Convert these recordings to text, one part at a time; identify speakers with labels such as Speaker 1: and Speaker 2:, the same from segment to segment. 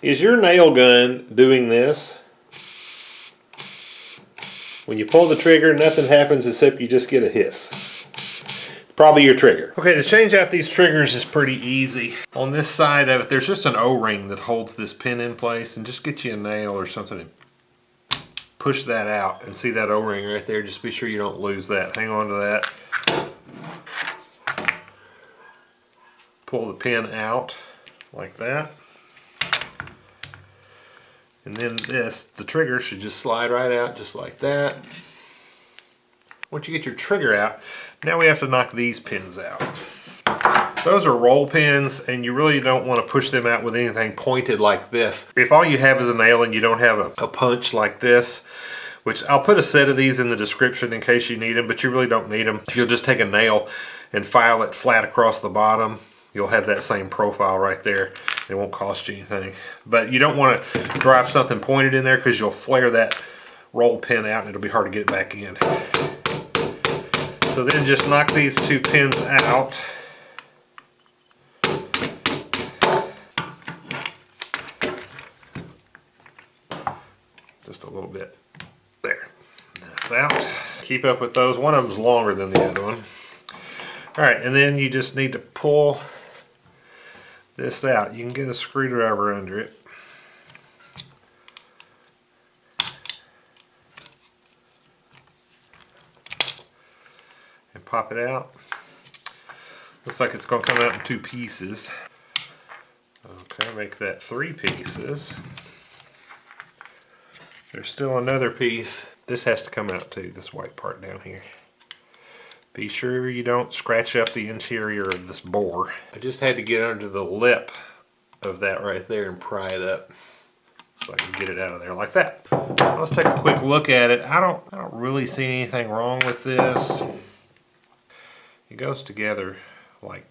Speaker 1: Is your nail gun doing this? When you pull the trigger, nothing happens except you just get a hiss. Probably your trigger. Okay, to change out these triggers is pretty easy. On this side of it, there's just an O-ring that holds this pin in place, and just get you a nail or something and push that out. And see that O-ring right there? Just be sure you don't lose that. Hang on to that. Pull the pin out like that. And then the trigger should just slide right out just like that. Once you get your trigger out, now we have to knock these pins out. Those are roll pins, and you really don't want to push them out with anything pointed like this. If all you have is a nail and you don't have a punch like this, which I'll put a set of these in the description in case you need them, but you really don't need them. If you'll just take a nail and file it flat across the bottom, you'll have that same profile right there. It won't cost you anything. But you don't want to drive something pointed in there because you'll flare that roll pin out and it'll be hard to get it back in. So then just knock these two pins out. Just a little bit. There. That's out. Keep up with those. One of them's longer than the other one. Alright, and then you just need to pull this out. You can get a screwdriver under it. And pop it out. Looks like it's going to come out in 2 pieces. Okay, make that 3 pieces. There's still another piece. This has to come out too, this white part down here. Be sure you don't scratch up the interior of this bore. I just had to get under the lip of that right there and pry it up so I can get it out of there like that. Let's take a quick look at it. I don't really see anything wrong with this. It goes together like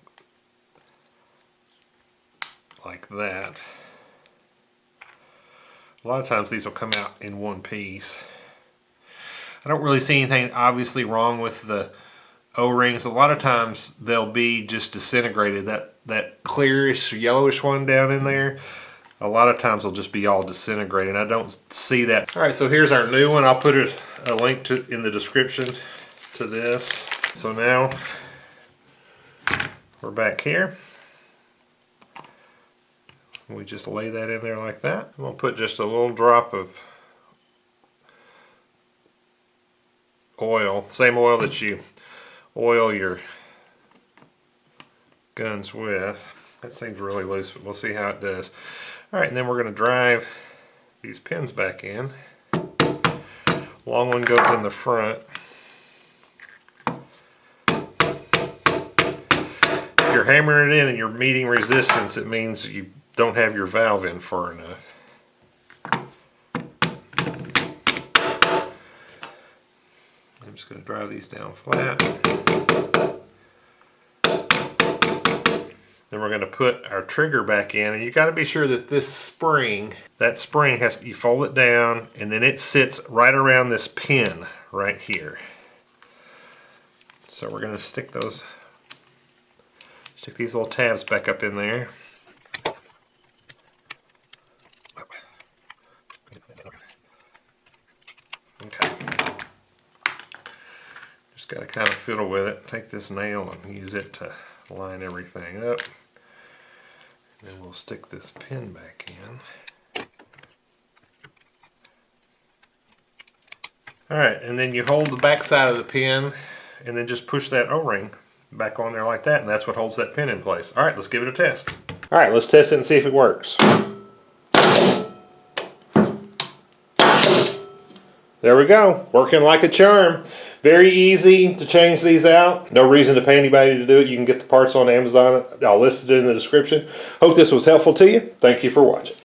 Speaker 1: that. A lot of times these will come out in one piece. I don't really see anything obviously wrong with the O-rings. A lot of times they'll be just disintegrated. That clearish yellowish one down in there, a lot of times they'll just be all disintegrated. I don't see that. Alright, so here's our new one. I'll put a link in the description to this. So now we're back here. We just lay that in there like that. I'm going to put just a little drop of oil, same oil that you oil your guns with. That seems really loose, but we'll see how it does. Alright, and then we're going to drive these pins back in. Long one goes in the front. If you're hammering it in and you're meeting resistance, it means you don't have your valve in far enough. I'm just going to drive these down flat. Then we're going to put our trigger back in, and you got to be sure that this spring, you fold it down, and then it sits right around this pin right here. So we're going to stick these little tabs back up in there. Okay. Just got to kind of fiddle with it. Take this nail and use it to line everything up. And then we'll stick this pin back in. Alright, and then you hold the back side of the pin and then just push that O-ring back on there like that, and that's what holds that pin in place. Alright, let's give it a test. Alright, let's test it and see if it works. There we go, working like a charm. Very easy to change these out. No reason to pay anybody to do it. You can get the parts on Amazon. I'll list it in the description. Hope this was helpful to you. Thank you for watching.